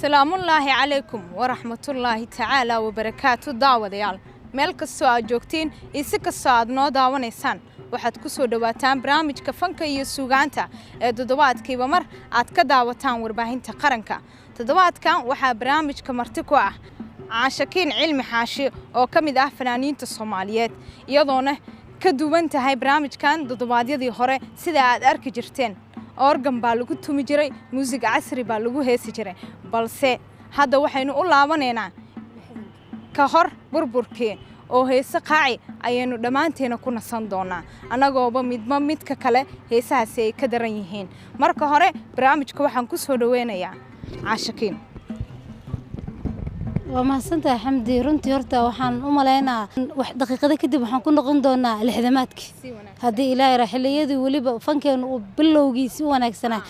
السلام الله عليكم ورحمة الله تعالى وبركاته داوديال meel kastoo aad joogtiin isi kastoo aad noo daawanaysaan waxaad ku soo dhawaataan barnaamijka fanka iyo suugaanta ee toddobaadkiiba mar aad ka daawataan warbaahinta qaranka toddobaadkan waxaa barnaamijka marti ku ah caashakiin cilmi xaashi oo ka mid ah fanaaniinta Soomaaliyeed iyadoona ka duwan tahay barnaamijkan toddobaadyadii hore sida aad arki jirteen organ baa lagu tumi jiray muusig casri baa lagu heesi jiray balse hadda waxaynu u laabanaynaa ka hor burburkii oo heesa qaaci ayaynu dhamaanteena ku nasan doonaa anagooba midka kale heesahaasi ay ka daran yihiin marka hore barnaamijka waxaan ku soo dhaweynayaa caashakiin ومحسنتها حمدي runtii horta waxaan u maleynaa wax daqiiqada kadib waxaan ku noqon doonaa lixdamaadkii hadii ilaahay raaxiliyadii waliba fankeenu uu bilowgiisii wanaagsanaa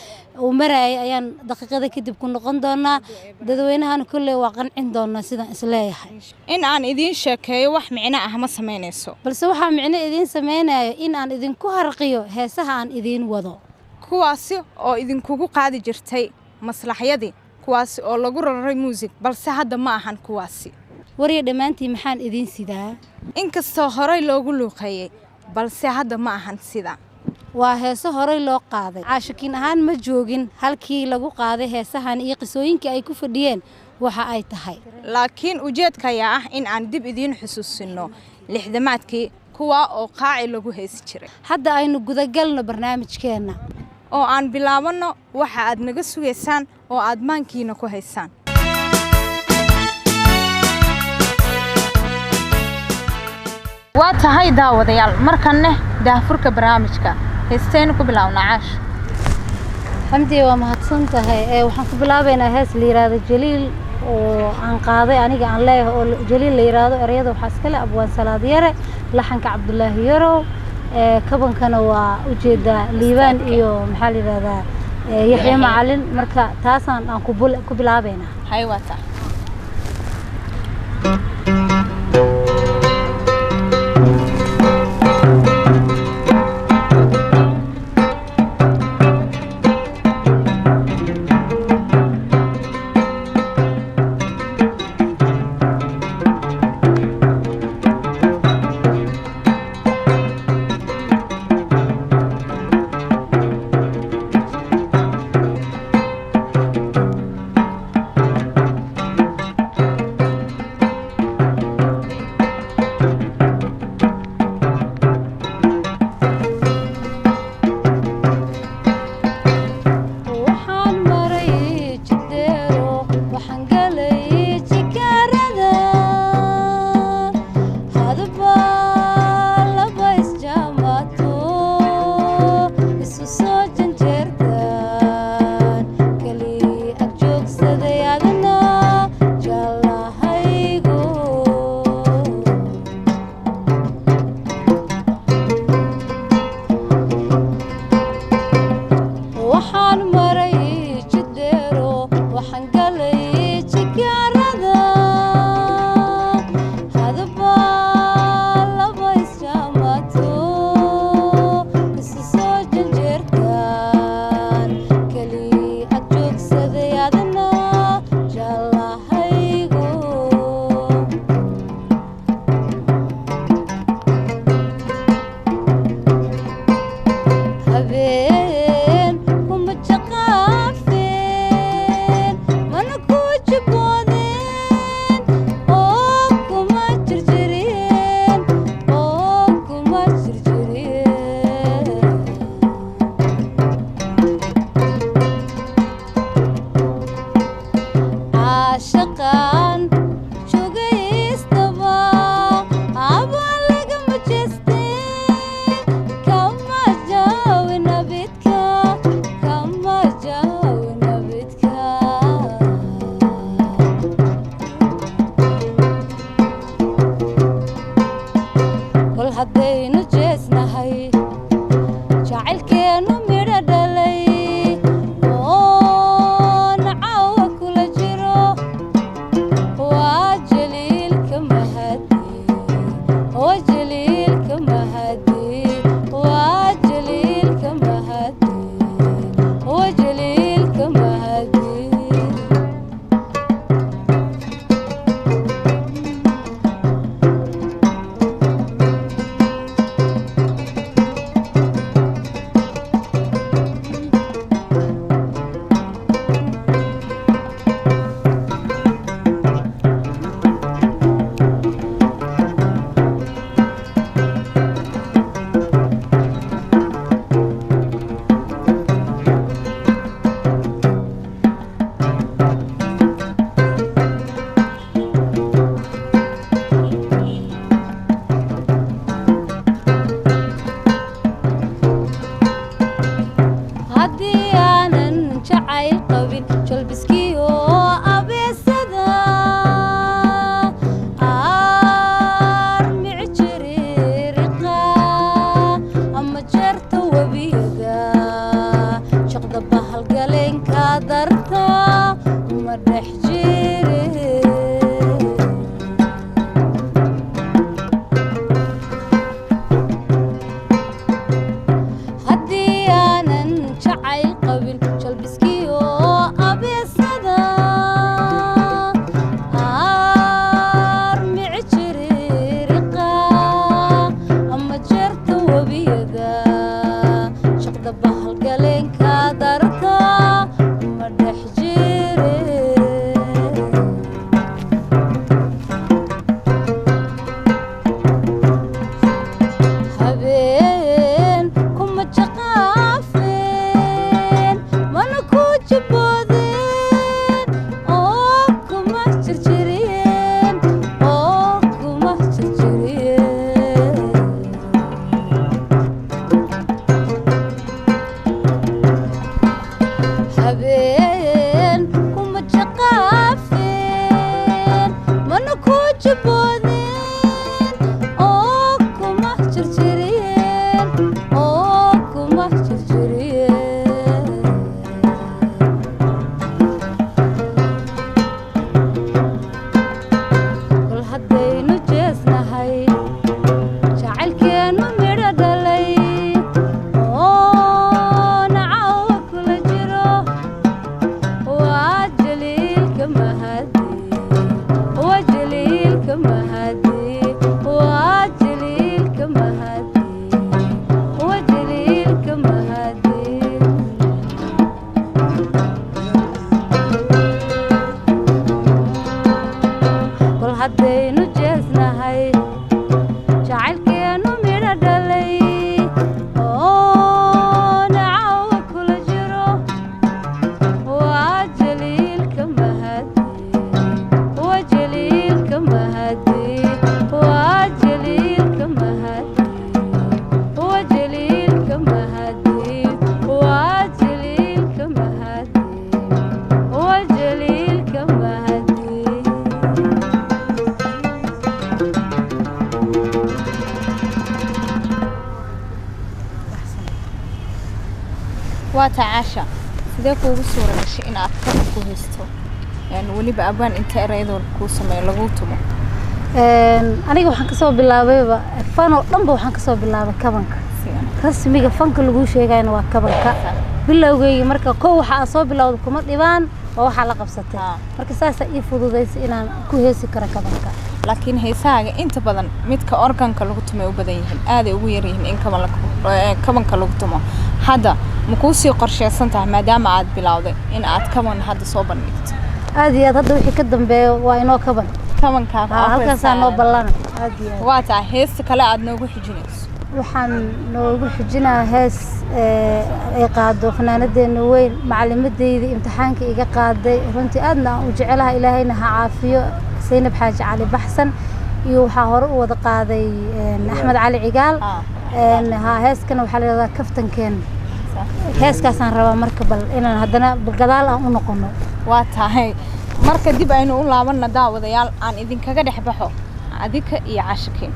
uu maray ayaan daqiiqada kadib ku noqon doonaa dadweynahan kullee waa qancin doonaa sidaan isleeyahay in aan idin sheekeeyo wax micno ah ma sameynayso balse waxa micno idin sameynayo in aan idin ku harqiyo heesaha aan idin wado kuwaasi oo idin kugu qaadi jirtay maslaxyadii kuwaasi oo lagu raray muusig balse hadda ma ahan kuwaasi wariye dhamaantii maxaan idin sidaa inkastoo horey loogu luuqeeyay balse hadda ma ahan sida waa heeso horey loo qaaday caashakiin ahaan ma joogin halkii lagu qaaday heesahan iyo qisooyinkii ay ku fadhiyeen waxa ay tahay laakiin ujeedka ayaa ah in aan dib idin xusuusino lixdamaadkii kuwa oo qaaci lagu heesi jiray hadda aynu gudagalno barnaamijkeena oo aan bilaabano waxa aad naga sugeysaan oo aad maankiina ku haysaan waa tahay daawadayaal markanne daafurka barnaamijka heesteen ku bilaabnaa caash xamdi waa mahadsan tahay waxaan ku bilaabaynaa hees la yiraahdo jaliil oo aan qaaday aniga aan leeyahay oo jaliil la yiraahdo erayada waxa iska leh abwaan salaad yare laxanka cabdullaahi yarow kabankana waa ujeeda liibaan iyo maxaa la yiraahdaa yaxya macalin marka taasaan aan ku bilaabayna hay wata وتعاشى sidee kuugu suura gashay in aad ka ku haysto waliba abaan inta erayadoo ku sameeyo lagu tumo aniga waxaan ka soo bilaabayba fan oo dhanba waxaan ka soo bilaabay kabanka rasmiga fanka lagu sheegayna waa kabanka bilowgayga marka koow waxa soo bilowday kuma dhibaan oo waxa la qabsatay marka saas ay fududeysay inaan ku heesi karo kabanka laakiin heesaaga inta badan midka organka lagu tumo u badan yihiin aad ay ugu yar yihiin in kabanka lagu tumo hadda ma ku sii qorsheysan tahay maadaama aad bilowday in aad kaban hadda soo bandhigto aad iyo aad hadda wixii ka dambeeyo waa inoo kabanka halkaas aan noo ballan aad iyo waa tahay heesta kale aad noogu xijinayso waxaan noogu xijinaa hees ay qaado fanaanadeena weyn macallimadeyda imtixaanka iga qaaday runtii aadna u jecelahay ilaahayna ha caafiyo Zainab Xaaji Cali Baxsan iyo waxa hore u wada qaaday Axmed Cali Cigaal heeskana waxa la yiraahdaa kaftankeen heeskaas aan rabaa marka bal inaan hadana gadaal aan u noqono waa tahay marka dib aynu u laabanna daawadayaal aan idinkaga dhaxbaxo adika iyo caashikeen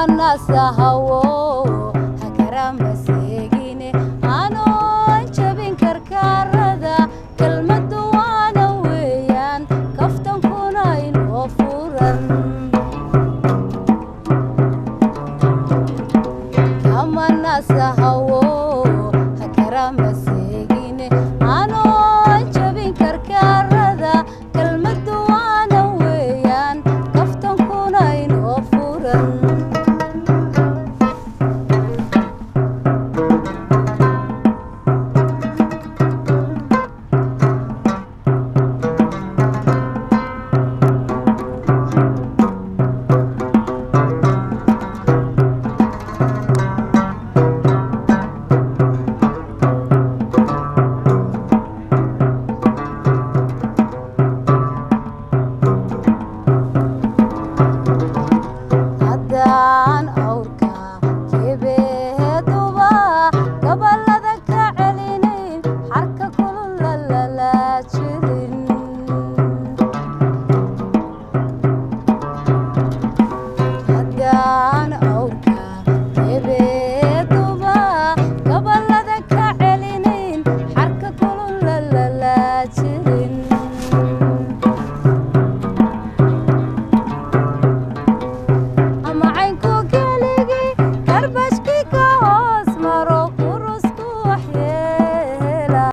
nasahawo hakarama seegine anoon jabin karkaarada kelmadu waana weeyaan kaftankuna inoo furan kama nasahawo hakarama seegine anoon jabin karkaarada kelmadu waana weeyaan kaftankuna inoo furan haddaan awrka kebeeduba gabalada ka celinayn xarka kulula lala jirin haddaan awrka kebeeduba gabalada ka celinayn xarka kulula lala jirin ama caynku keligii karbashkii ka hoos maro kurusku waxyeela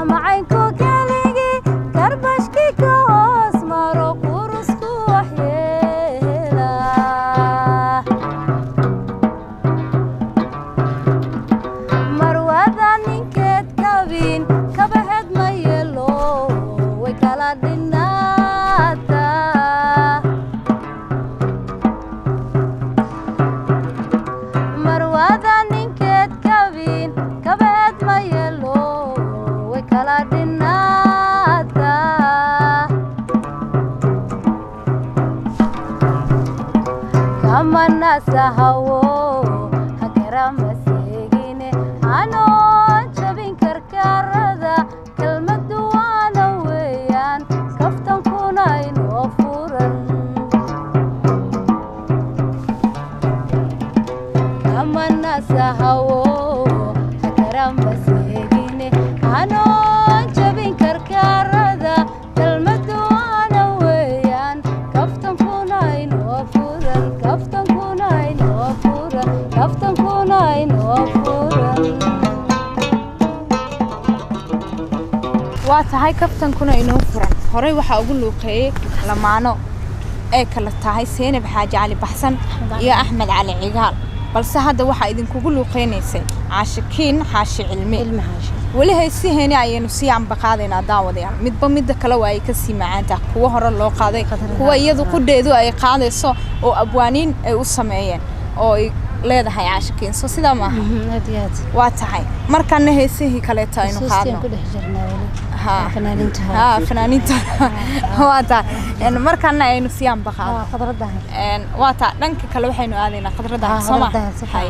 ama caynku keligii karbashkii ka hoos maro kurusku waxyeela marwada ninkeed kabin kabaheed ma yeelo way kala dhinaata marwada ninkeed kabin kabaheed ma yeelo way kala dhinaata kama nasahawo hakarama seegine anoon jabin karkaarada kelmadu waana weeyaan kaftankuna inoo furan kama nasahawo hakarama seegine anoon jabin karkaarada kelmadu waana weeyaan kaftankuna inoo furan kaftankuna inoo furan kaftankuna inoo furan waa tahay kaftankuna inoo furan horey waxaa ugu luuqeeyey lamaano ee kala tahay Seynab Xaaji Cali Baxsan iyo Axmed Cali Cigaal balse hadda waxaa idinkugu luuqeynaysay Caashikiin Xaashi Cilmi weli haysiheena ayaynu sii ambaqaadaynaa daawadayaal midba midda kale waa ay ka sii macaanta kuwa hore loo qaaday kuwa iyadu qudheedu ay qaadayso oo abwaaniin ay u sameeyeen oo ay leedahay Caashikiin soo sidaa ma aha waa tahay markana heesihii kale aynu qaadno fanaaniinta waa tahay markana aynu sii ambaqaadno waa tahay dhanka kale waxaynu aadaynaa qadradaha soo ma hay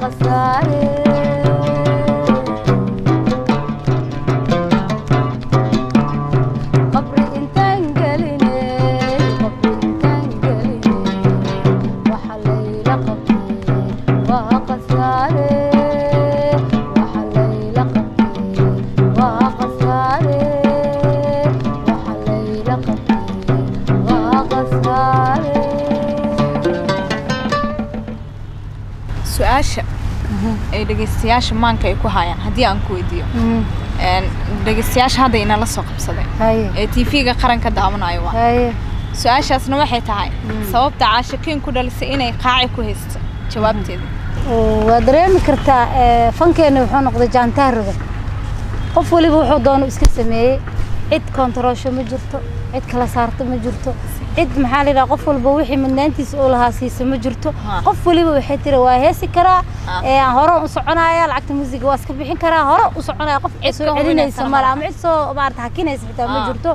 qasaare su'aasha ay dhageystayaasha maanka ay ku hayaan haddii aan ku weydiiyo dhageystayaasha hadda inala soo qabsaday ee TV-ga qaranka daawanayo waa su'aashaasna waxay tahay sababta caashikiin ku dhalisay inay qaaci ku haysto jawaabteeda waa dareemi kartaa fankeena wuxuu noqday jaantaarga qof waliba wuxuu doono iska sameeyay cid kontaroosho ma jirto cid kala saarto ma jirto cid maxaa la yiraahdaa qof walba wixii midnaantiisa oo lahaa siisa ma jirto qof waliba waxay tiri waa heesi karaa hore u soconaya lacagta muusiga waa iska bixin karaa hore u soconaya qof cid soo celinaysa ma laha cid soo maarta hakinaysa xitaa ma jirto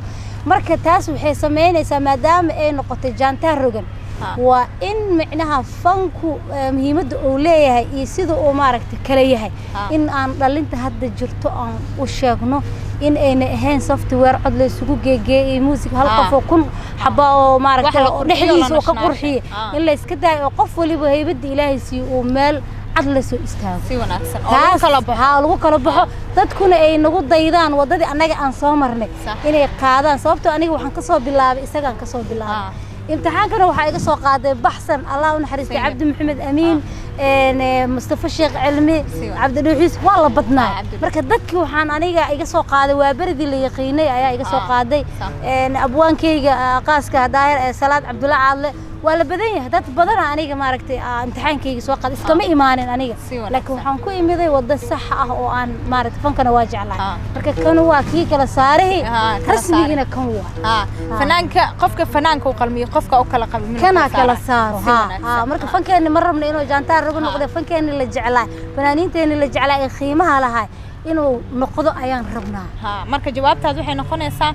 marka taas waxay sameynaysaa maadaama ay noqotay jaantaar rogan waa in micnaha fanku muhiimadda uu leeyahay iyo sida uu maaragtay kala yahay in aan dhalinta hadda jirto aan u sheegno in ayna ahayn software cod la isugu geegeeyay music hal qof oo kun xaba oo maaragtay dhexdiisa oo ka qurxiye in la iska daayo oo qof waliba haybada Ilaahay si uu meel cad la soo istaago si wanaagsan oo lagu kala baxo dadkuna ay nagu daydaan wadadii anaga aan soo marnay inay qaadaan sababtoo aniga waxaan ka soo bilaabay isagaan ka soo bilaabay امتحانكنا waxaa iga soo qaaday baxsan Allah u naxariistay Cabdi Maxamed Amiin Mustafa Sheekh Cilmi Cabdi Dhuuxis waa la badnaa marka dadkii waxaan aniga iga soo qaaday waa baradii la yaqiinay ayaa iga soo qaaday abwaankeyga qaaska daayir ee Salaad Cabdulla Caadle waa la badan yahay dad badan aniga maaragtay imtixaankeyga soo qaaday iskama imaanin aniga laakiin waxaan ku imiday wada sax ah oo aan maaragtay fankana waa jeclahay marka kan waa kii kala saaray rasmigiina kan waa fanaanka qofka fanaanka uu qalmiyo qofka oo kala qalmiyo kana kala saaro marka fankeena ma rabno inuu jaantaar rabo noqdo fankeena la jeclaa fanaaniinteena la jeclaa ee qiimaha lahaa inuu noqdo ayaan rabnaa marka jawaabtaad waxay noqonaysaa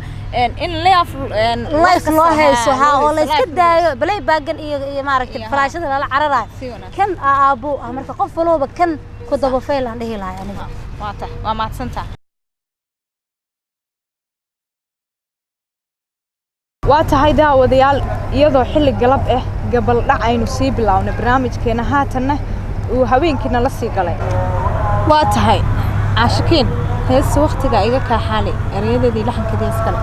in life loo hayso oo la iska daayo balay baagan iyo maaragtay falaashada la cararayo kan aabo marka qof walba kan ku daba fayl aan dhihi lahaay aniga waa mahadsantahay waa tahay daawadayaal iyadoo xilli galab ah gabal dhac aynu sii bilaawno barnaamijkeena haatanna uu haweenkina la sii galay waa tahay caashikiin heesta waqtiga iga ka xalay ereyadii laxankeedii iskale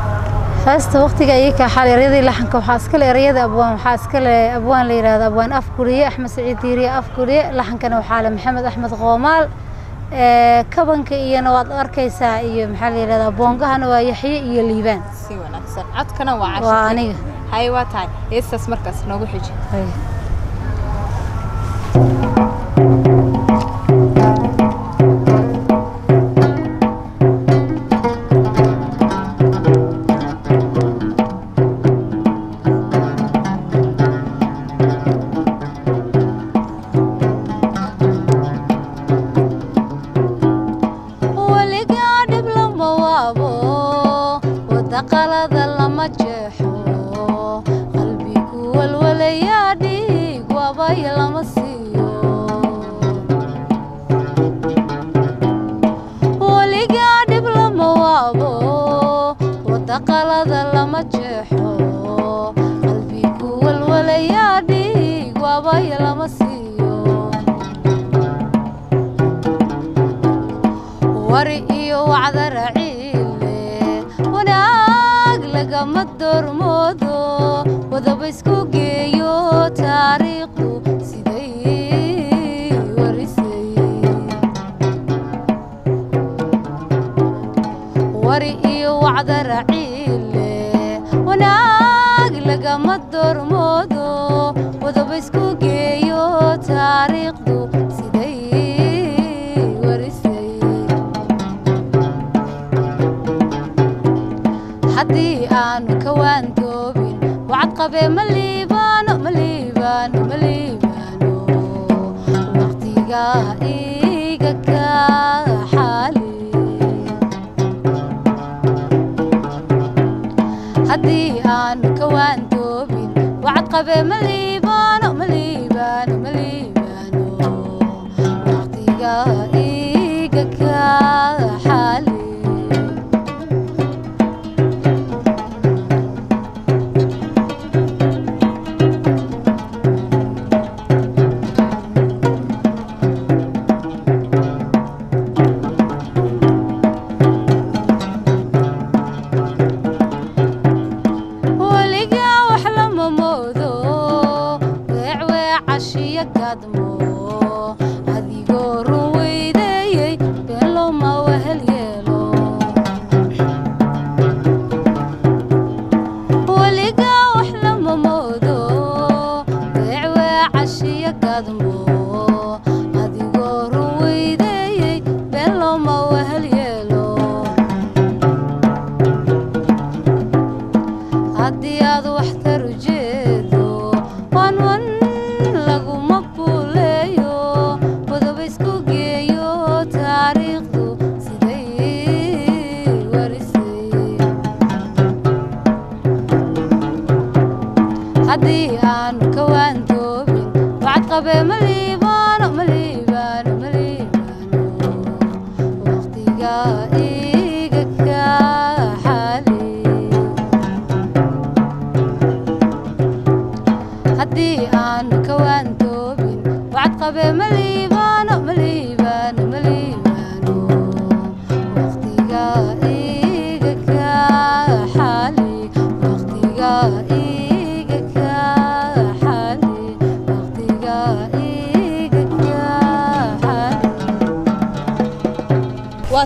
heesta waqtiga iga ka xalay ereyadii laxanka waxa iskale ereyada abwaan waxa iskale abwaan la yiraahdo abwaan afkuriye Axmed Saciid Diiriye afkuriye laxankana waxa la Maxamed Axmed Qoomaal kabanka iyana waad arkaysaa iyo maxaa la yiraahdaa boongahana waa Yaxye iyo Liibaan si wanaagsan codkana waa caashikiin waa aniga hay waa tahay heestaas markaas noogu xiji iga kaxali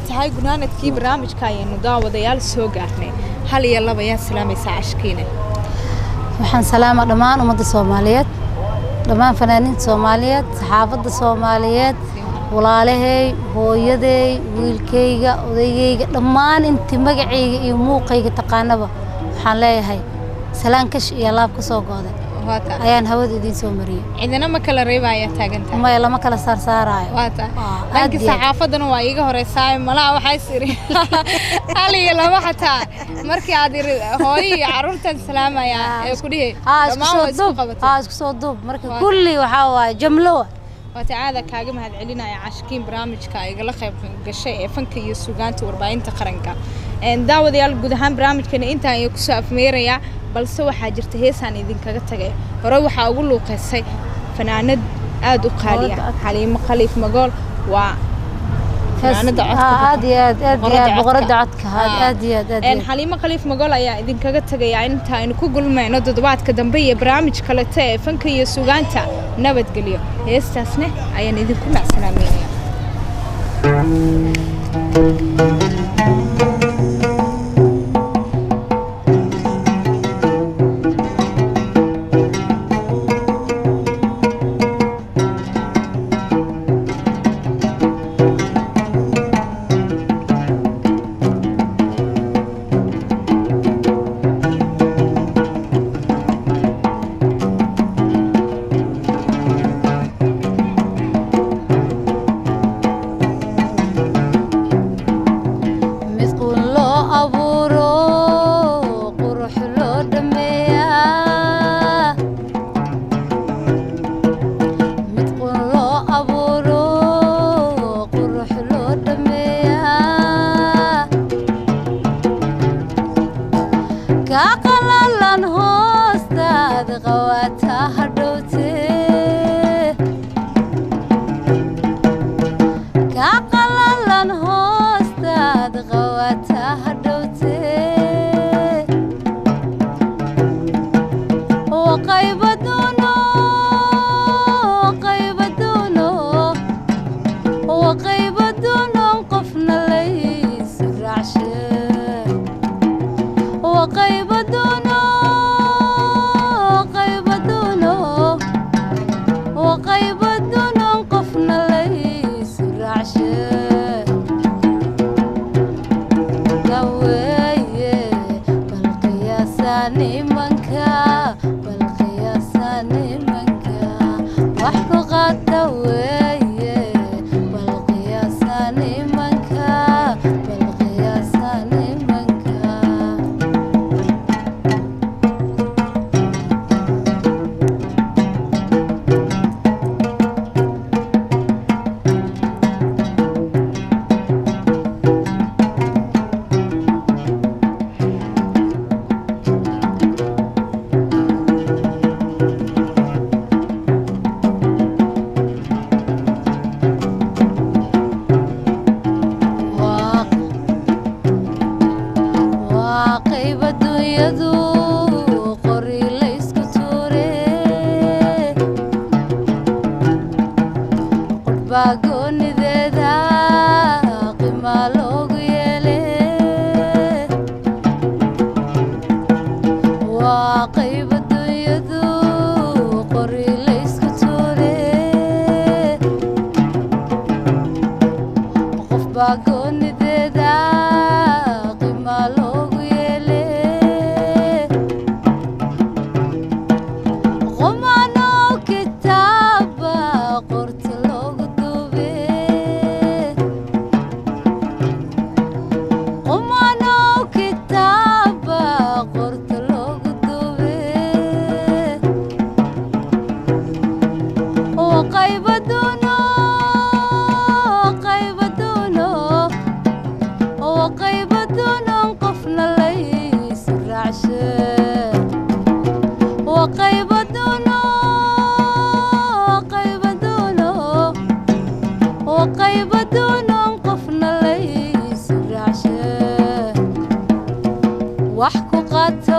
tahay gunaanadkii barnaamijka ayaynu daawadayaal soo gaarnay hal iyo laba ayaa salaamaysa cashkiina waxaan salaama dhammaan ummadda Soomaaliyeed dhammaan fanaaniinta Soomaaliyeed saxaafadda Soomaaliyeed walaalahay hooyaday wiilkayga odaygayga dhammaan intii magacayga iyo muuqayga taqaanaba waxaan leeyahay salaan kash iyo laab ka soo gooday ayaan hawada idin soo mariyay cidina ma kala reebaya taagantaa ma lama kala saarsaarayo waata dadka saxaafadana waa iga horeysay malaha waxay siri haliga lama xataa markii aad hooyo iyo carruurtan salaamaya ee ku dhigay isku soo duub marka kulli waxa waa jamlo وتعالى كاغا mahad celinaya cashkiin barnaamijka ay la qayb gashay ee fanka iyo suugaanta warbaahinta qaranka daawadayaal guud ahaan barnaamijkana inta ay ku soo afmeeraya balse waxa jirta heesaan idin kaga tagay hore waxa ugu luuqeysay fanaanad aad u qaali ah Xaliimo Khaliif Magool waa fanaanada codka boqorada codka aad Xaliimo Khaliif Magool ayaa idin kaga tagaya inta aynu ku gulmayno toddobaadka dambe ee barnaamij kale ee fanka iyo suugaanta nabadgelyo heestaasna ayaan idin ku macsalaameynaa goonideeda qiima loogu yeele waa qayb adduunyadu qori laysku tuure qof baa goonideeda qiima loogu yeele qumano kitaaba qorta loogu duube qumano kitaaba qorta loogu duube oo qaybaduno qofna laysu raacshe oo qaybaduno qofna laysu raacshe wax ku qaata